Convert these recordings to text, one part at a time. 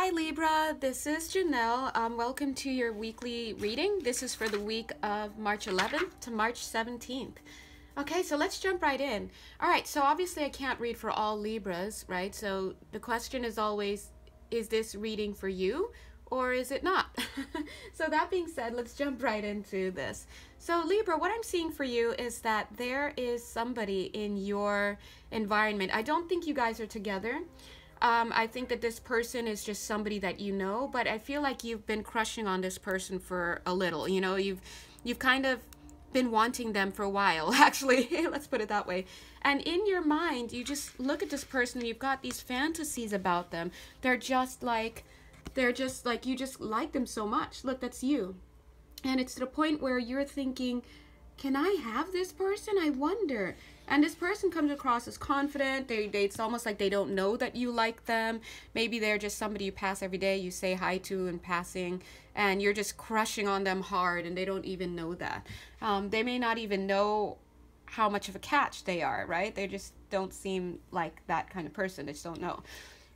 Hi Libra, this is Janelle. Welcome to your weekly reading. This is for the week of March 11th to March 17th. Okay, so let's jump right in. All right, so obviously I can't read for all Libras, right? So the question is always, is this reading for you or is it not? So that being said, let's jump right into this. So Libra, what I'm seeing for you is that there is somebody in your environment. I don't think you guys are together. I think that this person is just somebody that you know, but I feel like you've been crushing on this person for a little. You know, you've kind of been wanting them for a while, actually. Let's put it that way. And in your mind, you just look at this person and you've got these fantasies about them. They're just like you just like them so much. Look, that's you. And it's to the point where you're thinking, can I have this person? I wonder. And this person comes across as confident. It's almost like they don't know that you like them. Maybe they're just somebody you pass every day, you say hi to in passing, and you're just crushing on them hard, and they don't even know that. They may not even know how much of a catch they are, right? They just don't seem like that kind of person. They just don't know.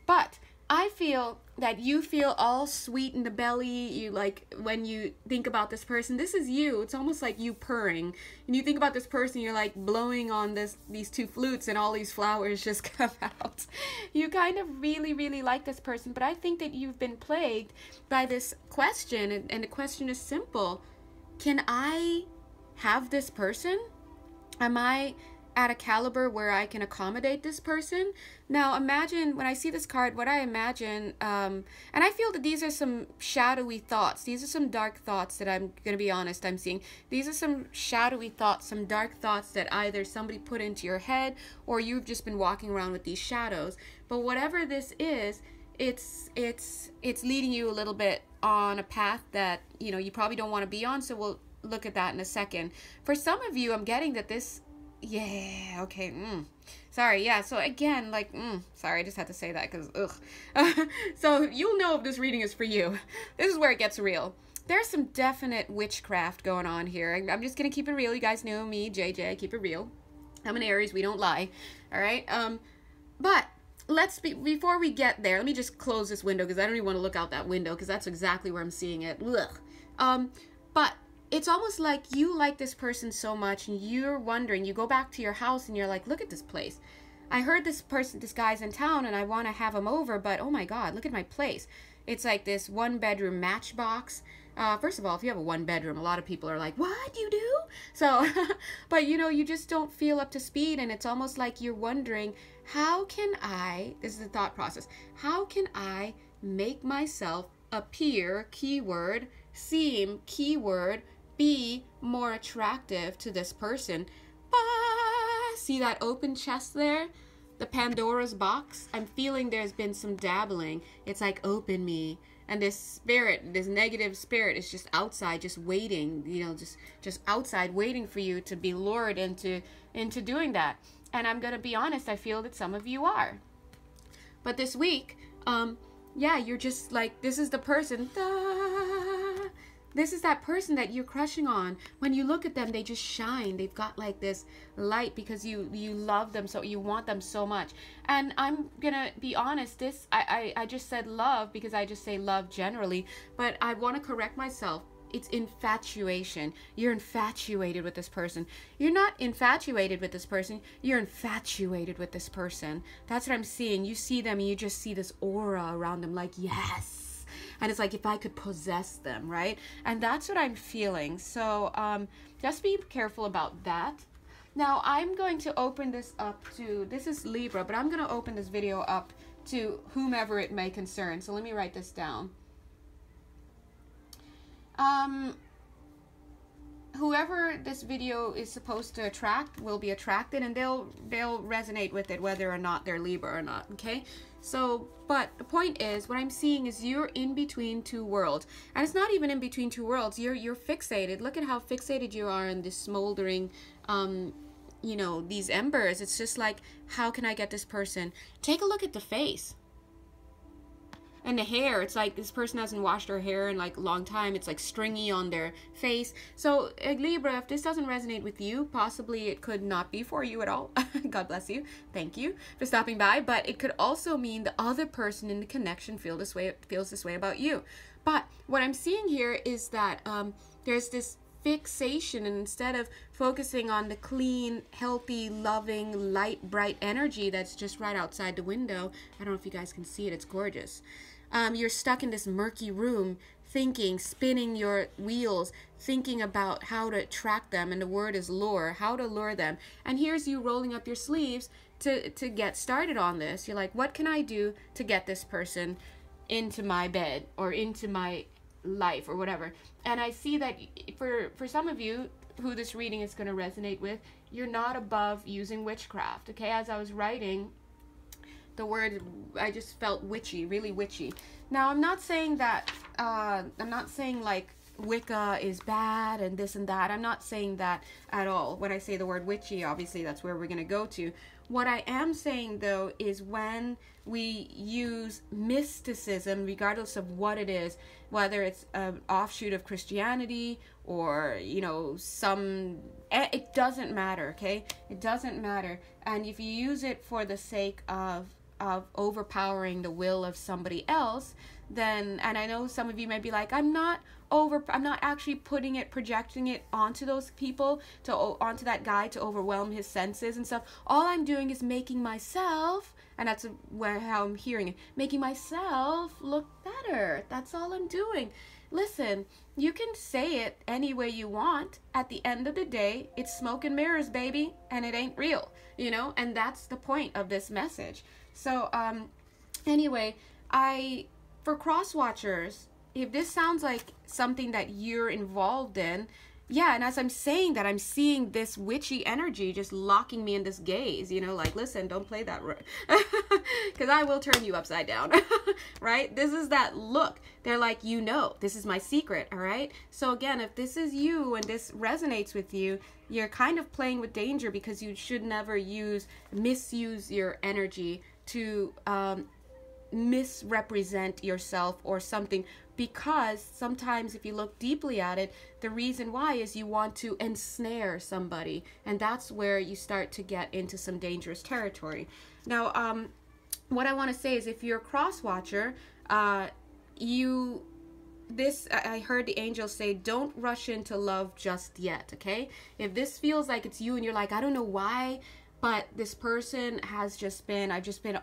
But I feel that you feel all sweet in the belly. You like when you think about this person, this is you. It's almost like you purring. And you think about this person, you're like blowing on these two flutes and all these flowers just come out. You kind of really, really like this person, but I think that you've been plagued by this question, and the question is simple. Can I have this person? Am I at a caliber where I can accommodate this person? Now imagine, when I see this card, what I imagine, and I feel that these are some shadowy thoughts. These are some dark thoughts that I'm going to be honest, I'm seeing. These are some shadowy thoughts, some dark thoughts that either somebody put into your head or you've just been walking around with these shadows. But whatever this is, it's leading you a little bit on a path that, you know, you probably don't want to be on. So we'll look at that in a second. For some of you, I'm getting that this, yeah, okay, sorry, yeah, so again, like, sorry, I just had to say that because, so you'll know if this reading is for you. This is where it gets real. There's some definite witchcraft going on here. I'm just gonna keep it real. You guys know me, JJ, I keep it real. I'm an Aries, we don't lie, all right? But before we get there, let me just close this window because I don't even want to look out that window because that's exactly where I'm seeing it. But it's almost like you like this person so much and you're wondering, you go back to your house and you're like, look at this place. I heard this guy's in town and I want to have him over, but oh my God, look at my place. It's like this 1-bedroom matchbox. First of all, if you have a 1-bedroom, a lot of people are like, what, you do? So, but you know, you just don't feel up to speed, and it's almost like you're wondering, how can I, this is the thought process, how can I make myself appear, keyword, seem, keyword, be more attractive to this person? See that open chest there? The Pandora's box? I'm feeling there's been some dabbling. It's like, open me. And this spirit, this negative spirit is just outside, just waiting, you know, just outside waiting for you to be lured into doing that. And I'm going to be honest, I feel that some of you are. But this week, yeah, you're just like, this is the person. This is that person that you're crushing on. When you look at them, they just shine. They've got like this light because you love them, so you want them so much. And I'm gonna be honest, I just said love because I just say love generally, but I want to correct myself. It's infatuation. You're infatuated with this person. You're not infatuated with this person. You're infatuated with this person. That's what I'm seeing. You see them and you just see this aura around them like, yes. And it's like, if I could possess them, right? And that's what I'm feeling. So just be careful about that. Now, I'm going to open this up to, this is Libra, but I'm going to open this video up to whomever it may concern. So let me write this down. Whoever this video is supposed to attract will be attracted, and they'll resonate with it whether or not they're Libra or not, okay? So, but the point is, what I'm seeing is you're in between two worlds. And it's not even in between two worlds. You're fixated. Look at how fixated you are in this smoldering, you know, these embers. It's just like, how can I get this person? Take a look at the face. And the hair, it's like this person hasn't washed their hair in like a long time. It's like stringy on their face. So Libra, if this doesn't resonate with you, possibly it could not be for you at all. God bless you. Thank you for stopping by. But it could also mean the other person in the connection feels this way about you. But what I'm seeing here is that there's this fixation, and instead of focusing on the clean, healthy, loving, light, bright energy that's just right outside the window, I don't know if you guys can see it, it's gorgeous. You're stuck in this murky room thinking, spinning your wheels, thinking about how to attract them, and the word is lure, how to lure them. And here's you rolling up your sleeves to get started on this. You're like, what can I do to get this person into my bed or into my life or whatever? And I see that for some of you who this reading is going to resonate with, you're not above using witchcraft. Okay, as I was writing the word, I just felt witchy, really witchy. Now I'm not saying that I'm not saying like Wicca is bad and this and that. I'm not saying that at all. When I say the word witchy, obviously that's where we're going to go to. What I am saying though is when we use mysticism, regardless of what it is, whether it's an offshoot of Christianity or, you know, it doesn't matter, okay? It doesn't matter. And if you use it for the sake of overpowering the will of somebody else, then, and I know some of you may be like, I'm not actually projecting it onto those people, onto that guy to overwhelm his senses and stuff. All I'm doing is making myself, and that's how I'm hearing it, making myself look better. That's all I'm doing. Listen, you can say it any way you want. At the end of the day, it's smoke and mirrors, baby, and it ain't real, you know, and that's the point of this message. So, anyway, for cross watchers, if this sounds like something that you're involved in, yeah, and as I'm saying that, I'm seeing this witchy energy just locking me in this gaze, you know, like, listen, don't play that, because I will turn you upside down, right? This is that look. They're like, you know, this is my secret, all right? So again, if this is you and this resonates with you, you're kind of playing with danger, because you should never misuse your energy to misrepresent yourself or something, because sometimes if you look deeply at it, the reason why is you want to ensnare somebody, and that's where you start to get into some dangerous territory. Now, what I want to say is, if you're a cross watcher, I heard the angels say, don't rush into love just yet, okay? If this feels like it's you and you're like, I don't know why, but this person I've just been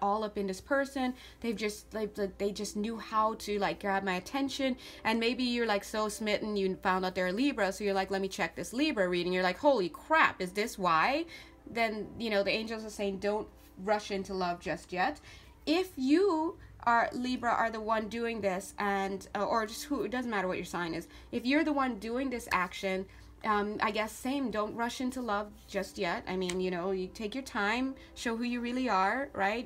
all up in this person. They just knew how to like grab my attention. And maybe you're like so smitten, you found out they're a Libra. So you're like, let me check this Libra reading. You're like, holy crap, is this why? Then, you know, the angels are saying, don't rush into love just yet. If you are Libra, are the one doing this, and, or just it doesn't matter what your sign is. If you're the one doing this action, I guess same, don't rush into love just yet. I mean, you know, you take your time, show who you really are, right?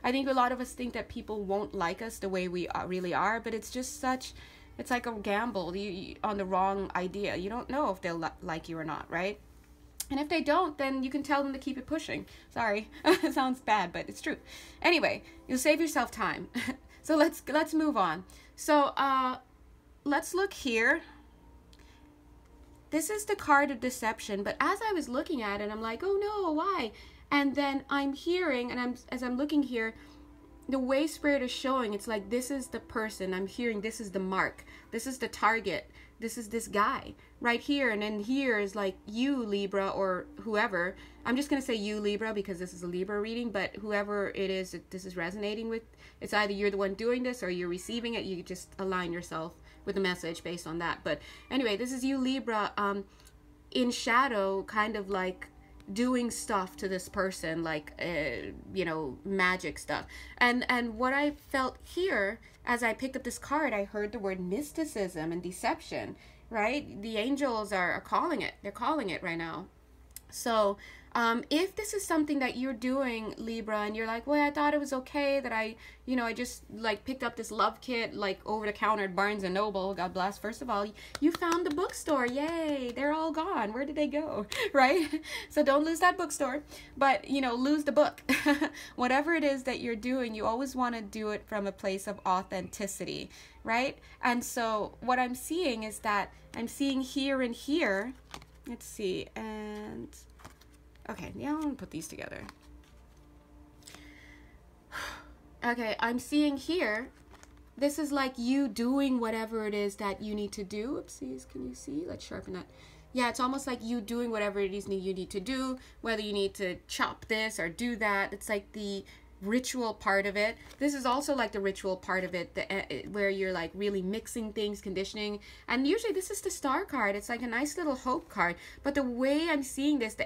I think a lot of us think that people won't like us the way we really are, but it's just it's like a gamble on the wrong idea. You don't know if they'll like you or not, right? And if they don't, then you can tell them to keep it pushing. Sorry, it sounds bad, but it's true. Anyway, you'll save yourself time. So let's move on. So let's look here. This is the card of deception, but as I was looking at it, I'm like, oh no, why? And then I'm hearing, and as I'm looking here, the way Spirit is showing, it's like, this is the person. I'm hearing, this is the mark. This is the target. This is this guy right here. And then here is like you, Libra, or whoever. I'm just going to say you, Libra, because this is a Libra reading, but whoever it is that this is resonating with, it's either you're the one doing this or you're receiving it. You just align yourself with the message based on that. But anyway, this is you, Libra, in shadow, kind of like doing stuff to this person, like you know, magic stuff. And what I felt here as I picked up this card, I heard the word mysticism and deception, right? The angels are calling it. They're calling it right now. So If this is something that you're doing, Libra, and you're like, well, I thought it was okay that I just like picked up this love kit like over the counter at Barnes and Noble, God bless. First of all, you found the bookstore, yay, they're all gone, where did they go? Right? So don't lose that bookstore, but lose the book. Whatever it is that you're doing, you always want to do it from a place of authenticity, right? And so what I'm seeing is that I'm seeing here and here. Let's see, and okay, now I'm gonna put these together. Okay, I'm seeing here, this is like you doing whatever it is that you need to do. Oopsies, can you see? Let's sharpen that. Yeah, it's almost like you doing whatever it is you need to do, whether you need to chop this or do that. It's like the ritual part of it. This is also like the ritual part of it, where you're like really mixing things, conditioning. And usually this is the star card. It's like a nice little hope card. But the way I'm seeing this, the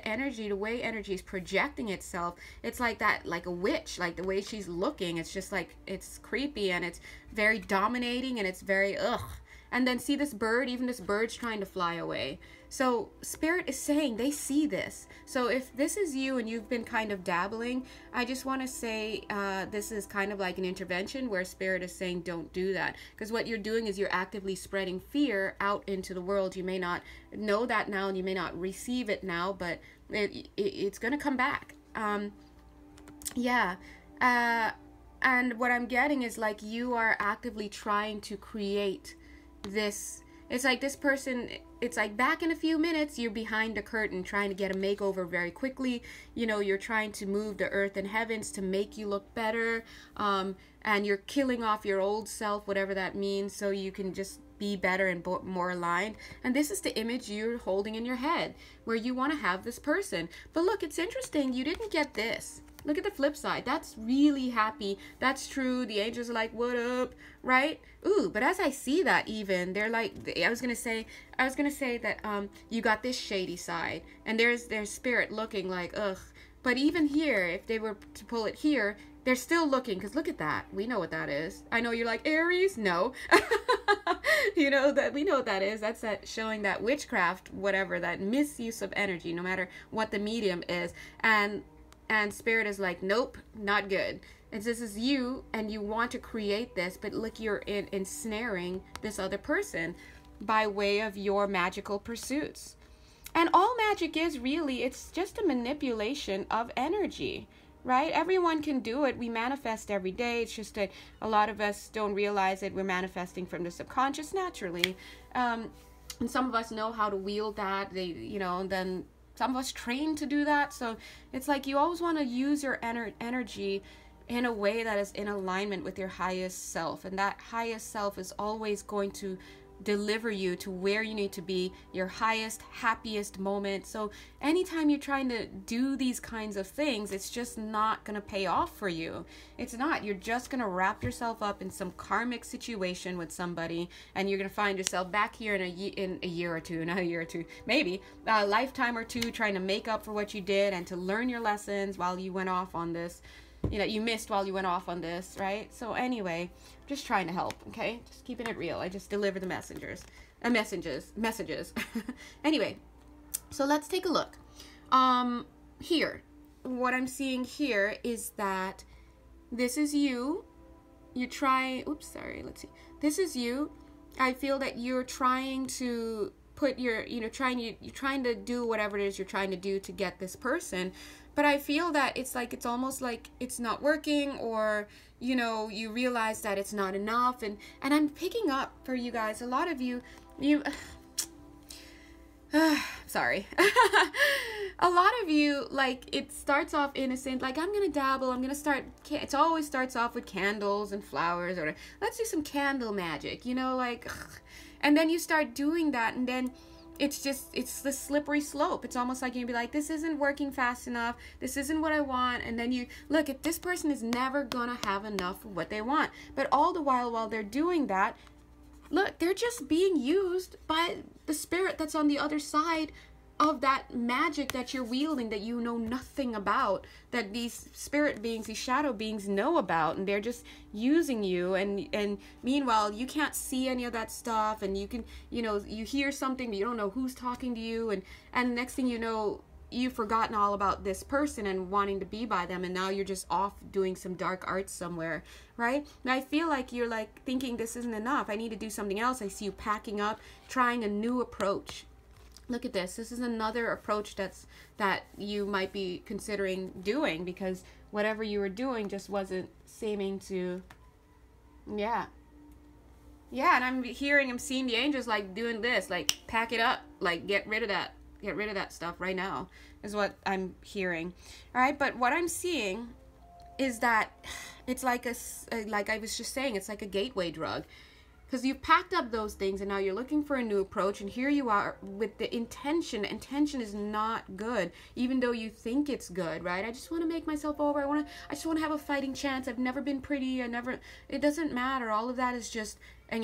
way energy is projecting itself, it's like that, like a witch, like the way she's looking. It's just like, it's creepy and it's very dominating and it's very ugh. And then see this bird, even this bird's trying to fly away. So Spirit is saying they see this. So if this is you and you've been kind of dabbling, I just want to say this is kind of like an intervention where Spirit is saying don't do that. Because what you're doing is you're actively spreading fear out into the world. You may not know that now and you may not receive it now, but it's going to come back. And what I'm getting is like you are actively trying to create this. It's like this person, it's like back in a few minutes, you're behind a curtain trying to get a makeover very quickly. You're trying to move the earth and heavens to make you look better. And you're killing off your old self, whatever that means, so you can just be better and more aligned. And this is the image you're holding in your head, where you want to have this person. But look, it's interesting, you didn't get this. Look at the flip side. That's really happy. That's true. The angels are like, what up? Right? Ooh, but as I see that, even they're like, I was gonna say that you got this shady side, and there's their Spirit looking like, ugh. But even here, if they were to pull it here, they're still looking, because look at that. We know what that is. I know you're like, Aries? No. We know what that is. That's that showing that witchcraft, whatever, that misuse of energy, no matter what the medium is. And Spirit is like, nope, not good. And this is you, and you want to create this, but look, you're ensnaring this other person by way of your magical pursuits. And all magic is really, it's just a manipulation of energy, right? Everyone can do it. We manifest every day. It's just that a lot of us don't realize that we're manifesting from the subconscious naturally. And some of us know how to wield that. And then some of us train to do that. So it's like you always want to use your energy in a way that is in alignment with your highest self. And that highest self is always going to deliver you to where you need to be, your highest, happiest moment. So anytime you're trying to do these kinds of things, it's just not going to pay off for you. It's not. You're just going to wrap yourself up in some karmic situation with somebody, and you're going to find yourself back here in a year or two, not a year or two, maybe a lifetime or two, trying to make up for what you did and to learn your lessons while you went off on this, you missed while you went off on this, right? So anyway, just trying to help, okay? Just keeping it real. I just deliver the messages. Anyway, so let's take a look. Here, what I'm seeing here is that this is you. You're trying, let's see. This is you. I feel that you're trying to put your, you're trying to do whatever it is you're trying to do to get this person. But I feel that it's like, it's almost like it's not working, or, you realize that it's not enough. And I'm picking up for you guys, a lot of you, sorry. A lot of you, like, it starts off innocent, like, I'm gonna dabble, I'm gonna start, it always starts off with candles and flowers, or let's do some candle magic, like, and then you start doing that, and then it's the slippery slope. It's almost like you'd be like, this isn't working fast enough, this isn't what I want, and then you look at this person is never gonna have enough of what they want. But all the while they're doing that, look, they're just being used by the Spirit that's on the other side of that magic that you're wielding, that you know nothing about, that these spirit beings, these shadow beings know about, and they're just using you. And meanwhile, you can't see any of that stuff, and you can, you hear something, but you don't know who's talking to you, and next thing you know, you've forgotten all about this person and wanting to be by them, and now you're just off doing some dark arts somewhere, right? And I feel like you're like thinking this isn't enough. I need to do something else. I see you packing up, trying a new approach. Look at this. This is another approach that you might be considering doing, because whatever you were doing just wasn't seeming to, yeah. Yeah, and I'm seeing the angels like doing this, like pack it up, like get rid of that stuff right now, is what I'm hearing. All right, but what I'm seeing is that it's like like I was just saying, it's like a gateway drug. Because you've packed up those things and now you're looking for a new approach, and here you are with the intention. Intention is not good, even though you think it's good, right? I just want to make myself over. I just want to have a fighting chance. I've never been pretty. It doesn't matter. All of that is just an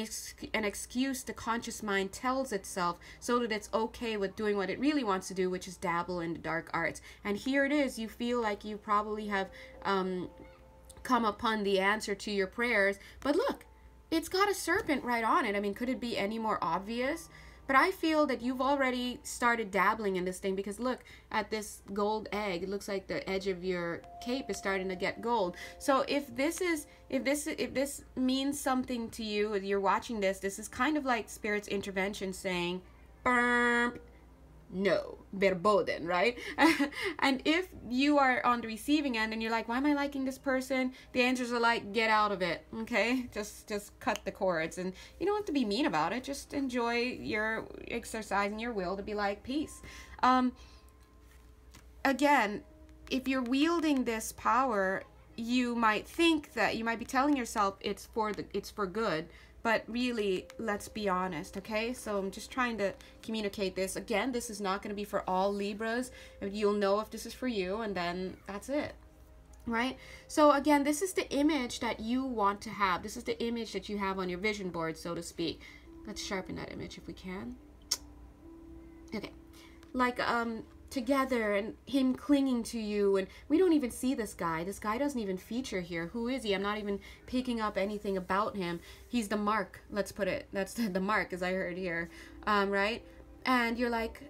excuse the conscious mind tells itself so that it's okay with doing what it really wants to do, which is dabble into dark arts. And here it is. You feel like you probably have come upon the answer to your prayers, but look, it's got a serpent right on it. I mean, could it be any more obvious? But I feel that you've already started dabbling in this thing, because look at this gold egg. It looks like the edge of your cape is starting to get gold. So if this means something to you, if you're watching this, this is kind of like Spirit's intervention saying, "Burp, no, verboten," right? And if you are on the receiving end and you're like, why am I liking this person? The angels are like, get out of it, okay? Just cut the cords. And you don't have to be mean about it. Just enjoy your exercising your will to be like, peace. Again, if you're wielding this power, you might think that you might be telling yourself it's for good. But really, let's be honest, okay? So I'm just trying to communicate this. Again, this is not going to be for all Libras. You'll know if this is for you, and then that's it, right? So again, this is the image that you want to have. This is the image that you have on your vision board, so to speak. Let's sharpen that image if we can. Okay. Like, together, and him clinging to you, and we don't even see this guy. This guy doesn't even feature here. Who is he? I'm not even picking up anything about him. He's the mark, let's put it. That's the mark, as I heard here, right? And you're like,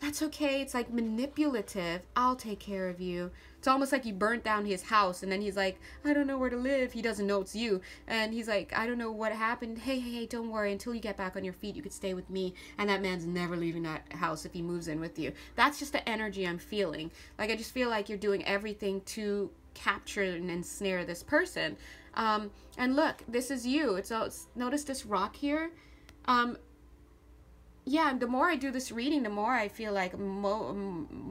that's okay. It's like manipulative. I'll take care of you. It's almost like you burnt down his house, and then he's like, I don't know where to live. He doesn't know it's you. And he's like, I don't know what happened. Hey, don't worry. Until you get back on your feet, you could stay with me. And that man's never leaving that house if he moves in with you. That's just the energy I'm feeling. Like, I just feel like you're doing everything to capture and ensnare this person. And look, this is you. Notice this rock here. Yeah, the more I do this reading, the more I feel like there are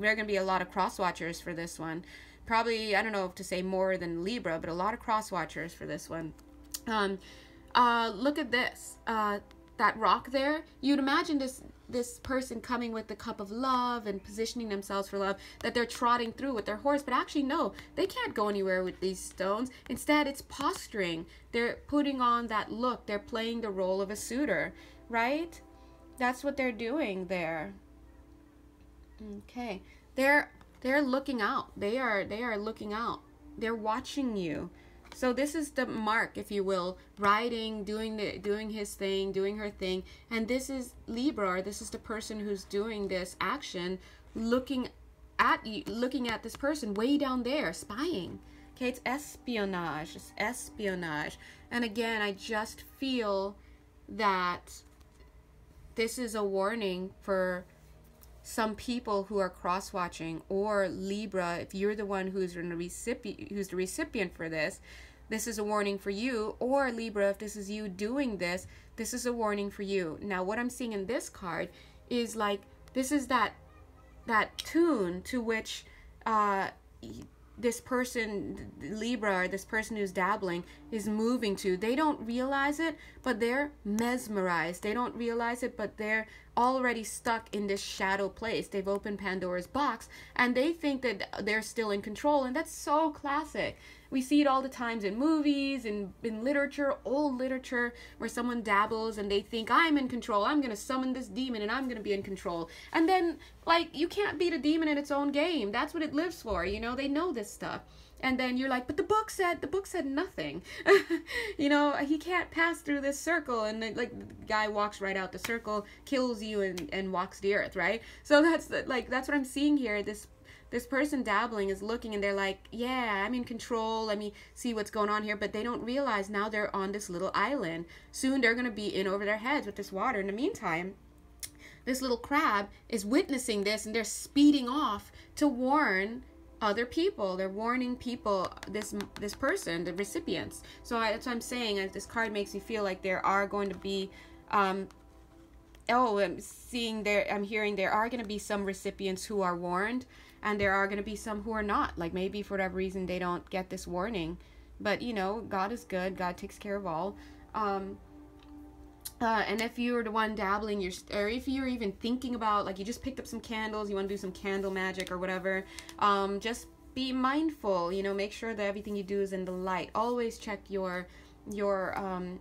going to be a lot of cross-watchers for this one. Probably, I don't know if to say more than Libra, but a lot of cross-watchers for this one. Look at this. That rock there. You'd imagine this person coming with the cup of love and positioning themselves for love, that they're trotting through with their horse. But actually, no, they can't go anywhere with these stones. Instead, it's posturing. They're putting on that look. They're playing the role of a suitor, right? That's what they're doing there. Okay. They're looking out. They are looking out. They're watching you. So this is the mark, if you will, riding, doing his thing, doing her thing. And this is Libra, or this is the person who's doing this action, looking at you, looking at this person way down there, spying. Okay, it's espionage. It's espionage. And again, I just feel that this is a warning for some people who are cross-watching, or Libra, if you're the one who's the recipient for this, this is a warning for you. Or Libra, if this is you doing this, this is a warning for you. Now, what I'm seeing in this card is like, this is that tune to which this person, Libra, or this person who's dabbling, is moving to. They don't realize it, but they're mesmerized. They don't realize it, but they're already stuck in this shadow place. They've opened Pandora's box, and they think that they're still in control, and that's so classic. We see it all the times in movies, in literature, old literature, where someone dabbles and they think, I'm in control, I'm going to summon this demon and I'm going to be in control. And then, like, you can't beat a demon in its own game. That's what it lives for, you know? They know this stuff. And then you're like, but the book said nothing. You know, he can't pass through this circle. And then, like, the guy walks right out the circle, kills you, and walks the earth, right? So that's what I'm seeing here. This person dabbling is looking, and they're like, yeah, I'm in control. Let me see what's going on here. But they don't realize now they're on this little island. Soon they're going to be in over their heads with this water. In the meantime, this little crab is witnessing this, and they're speeding off to warn other people. They're warning people, this person, the recipients. So that's what I'm saying. This card makes me feel like there are going to be, I'm hearing there are going to be some recipients who are warned, and there are going to be some who are not. Like, maybe for whatever reason they don't get this warning. But, you know, God is good. God takes care of all. And if you're the one dabbling, or if you're even thinking about, like, you just picked up some candles, you want to do some candle magic or whatever, just be mindful, you know, make sure that everything you do is in the light. Always check your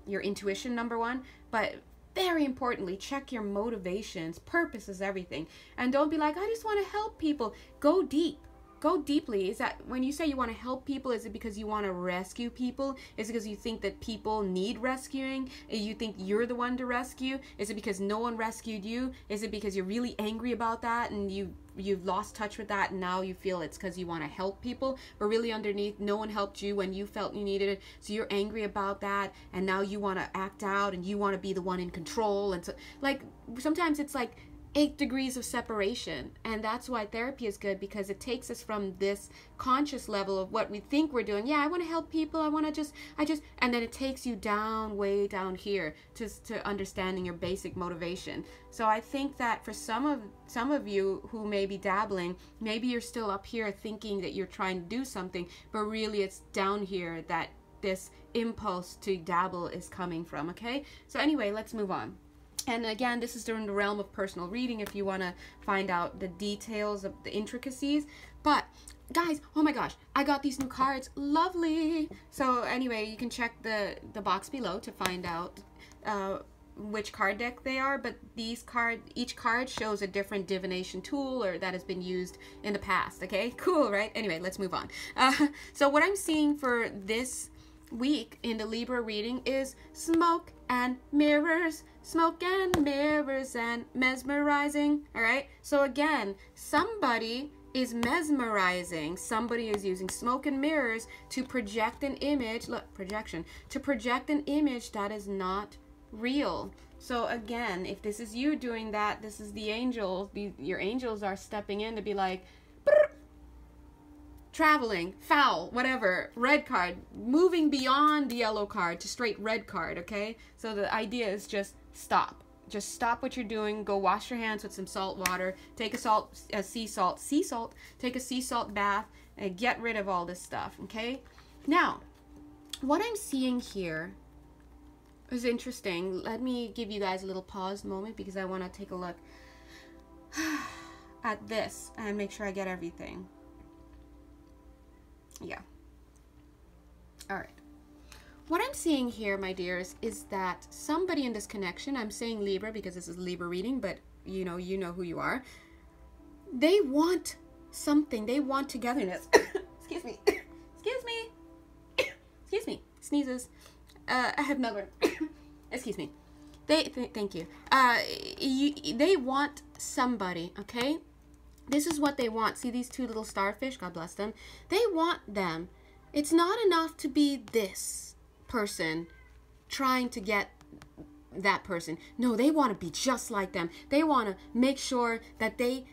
intuition, number one, but very importantly, check your motivations. Purpose is everything. And don't be like, I just want to help people. Go deep. Go deeply. Is that when you say you want to help people, is it because you want to rescue people? Is it because you think that people need rescuing and you think you're the one to rescue? Is it because no one rescued you? Is it because you're really angry about that and you've lost touch with that, and now you feel it's because you want to help people, but really underneath, no one helped you when you felt you needed it, so you're angry about that, and now you want to act out and you want to be the one in control? And so, like, sometimes it's like 8 degrees of separation, and that's why therapy is good, because it takes us from this conscious level of what we think we're doing. Yeah, I want to help people, I just, and then it takes you down, way down here to understanding your basic motivation. So I think that for some of you who may be dabbling, maybe you're still up here thinking that you're trying to do something, but really it's down here that this impulse to dabble is coming from. Okay, so anyway, let's move on. And again, this is during the realm of personal reading if you want to find out the details of the intricacies. But guys, oh my gosh, I got these new cards. Lovely. So anyway, you can check the box below to find out which card deck they are. But each card shows a different divination tool or that has been used in the past. Okay, cool, right? Anyway, let's move on. So what I'm seeing for this week in the Libra reading is smoke and mirrors. Smoke and mirrors and mesmerizing. All right, so again, somebody is mesmerizing. Somebody is using smoke and mirrors to project an image. Look, projection, to project an image that is not real. So again, if this is you doing that, this is the angels. Your angels are stepping in to be like, traveling, foul, whatever, red card, moving beyond the yellow card to straight red card. Okay, so the idea is just stop. Just stop what you're doing. Go wash your hands with some salt water. Take a sea salt. Take a sea salt bath and get rid of all this stuff. Okay. Now, what I'm seeing here is interesting. Let me give you guys a little pause moment because I want to take a look at this and make sure I get everything. Yeah. All right. What I'm seeing here, my dears, is that somebody in this connection, I'm saying Libra because this is Libra reading, but you know who you are. They want something. They want togetherness. Excuse me. Excuse me. Excuse me. Sneezes. I have another. Excuse me. Thank you. They want somebody, okay? This is what they want. See these two little starfish? God bless them. They want them. It's not enough to be this person trying to get that person. No, they want to be just like them. They want to make sure that they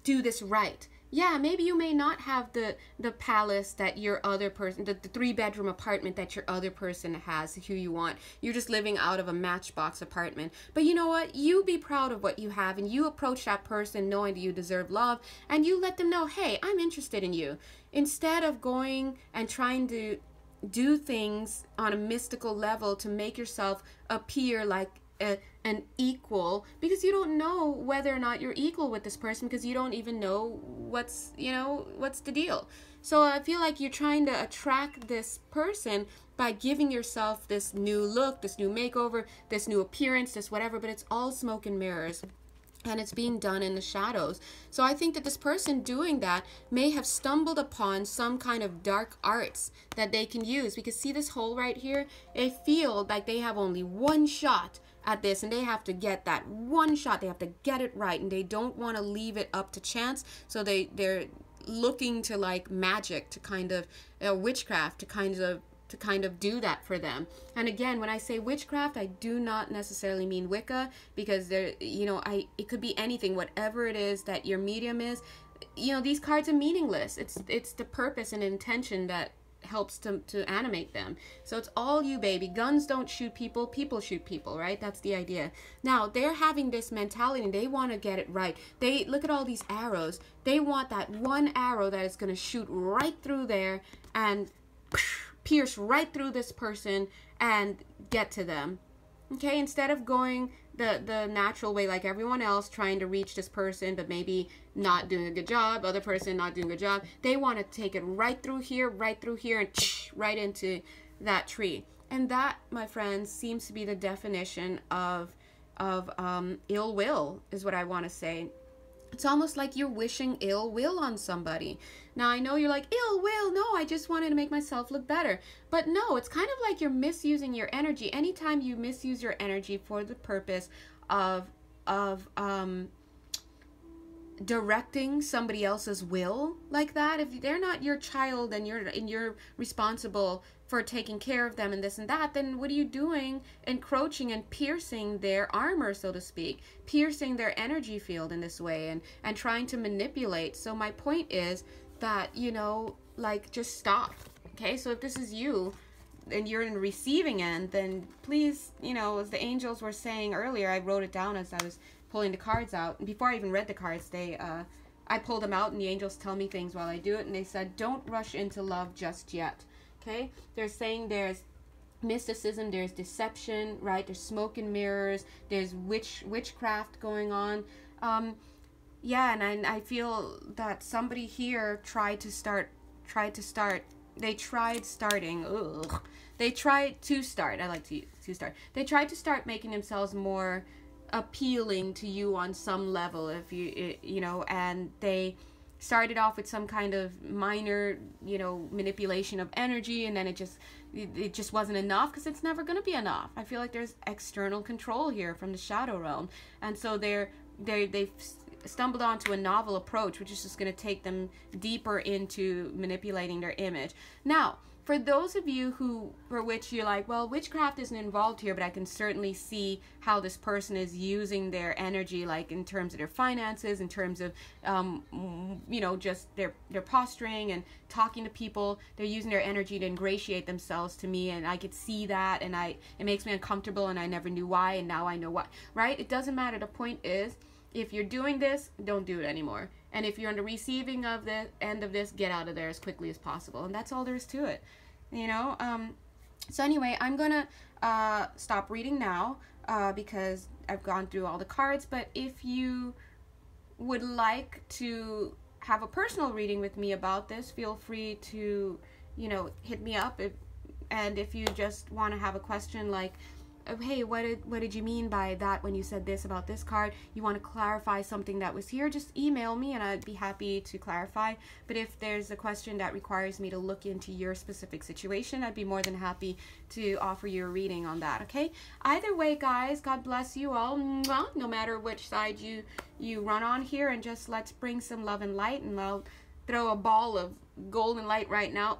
do this right. Yeah, maybe you may not have the palace that your other person, the 3-bedroom apartment that your other person has, who you want. You're just living out of a Matchbox apartment. But you know what? You be proud of what you have, and you approach that person knowing that you deserve love, and you let them know, hey, I'm interested in you. Instead of going and trying to do things on a mystical level to make yourself appear like an equal, because you don't know whether or not you're equal with this person, because you don't even know what's the deal. So I feel like you're trying to attract this person by giving yourself this new look, this new makeover, this new appearance, this whatever, but it's all smoke and mirrors. and it's being done in the shadows. So I think that this person doing that may have stumbled upon some kind of dark arts that they can use, because see this hole right here? They feel like they have only one shot at this, and they have to get that one shot. They have to get it right, and they don't want to leave it up to chance. So they're looking to like magic, to kind of witchcraft, to kind of do that for them. And again, when I say witchcraft, I do not necessarily mean Wicca, because there, you know, it could be anything, whatever it is that your medium is. You know, these cards are meaningless. It's the purpose and intention that helps to animate them. So it's all you, baby. Guns don't shoot people, people shoot people, right? That's the idea. Now they're having this mentality, and they want to get it right. They look at all these arrows. They want that one arrow that is going to shoot right through there and pierce right through this person and get to them. Okay, instead of going the natural way like everyone else, trying to reach this person but maybe not doing a good job, other person not doing a good job, they want to take it right through here, and right into that tree. And that, my friends, seems to be the definition of ill will, is what I want to say. It's almost like you're wishing ill will on somebody. Now, I know you're like, ill will? No, I just wanted to make myself look better. But no, it's kind of like you're misusing your energy. Anytime you misuse your energy for the purpose of directing somebody else's will like that, if they're not your child and you're responsible for taking care of them and this and that, then what are you doing? Encroaching and piercing their armor, so to speak, piercing their energy field in this way, and trying to manipulate. So my point is that, you know, like, just stop. Okay, so if this is you and you're in the receiving end, then please, you know, as the angels were saying earlier, I wrote it down as I was pulling the cards out, and before I even read the cards, I pulled them out, and the angels tell me things while I do it, and they said, don't rush into love just yet. Okay, they're saying there's mysticism, there's deception, right? There's smoke and mirrors, there's witchcraft going on. Yeah, and I feel that somebody here tried to start. They tried starting. Ugh. They tried to start. I like to start. They tried to start making themselves more appealing to you on some level, if you know, and they started off with some kind of minor, you know, manipulation of energy, and then it just wasn't enough, because it's never going to be enough. I feel like there's external control here from the shadow realm, and so they've stumbled onto a novel approach, which is just going to take them deeper into manipulating their image. Now, for those of you for which you're like, well, witchcraft isn't involved here, but I can certainly see how this person is using their energy, like in terms of their finances, in terms of, you know, just their posturing and talking to people. They're using their energy to ingratiate themselves to me, and I could see that, and it makes me uncomfortable, and I never knew why, and now I know why, right? It doesn't matter. The point is, if you're doing this, don't do it anymore. And if you're on the receiving of the end of this, get out of there as quickly as possible. And that's all there is to it, you know? So anyway, I'm going to stop reading now because I've gone through all the cards. But if you would like to have a personal reading with me about this, feel free to, you know, hit me up. And if you just want to have a question like, hey, what did you mean by that when you said this about this card? You want to clarify something that was here, just email me and I'd be happy to clarify. But if there's a question that requires me to look into your specific situation, I'd be more than happy to offer you a reading on that, okay? Either way, guys, God bless you all, no matter which side you run on here, and just let's bring some love and light, and I'll throw a ball of golden light right now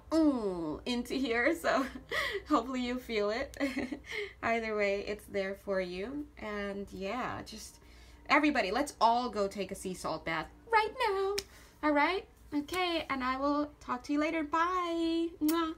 into here, so hopefully you feel it. Either way, it's there for you. And yeah, just everybody, let's all go take a sea salt bath right now. All right? Okay, and I will talk to you later. Bye. Mwah.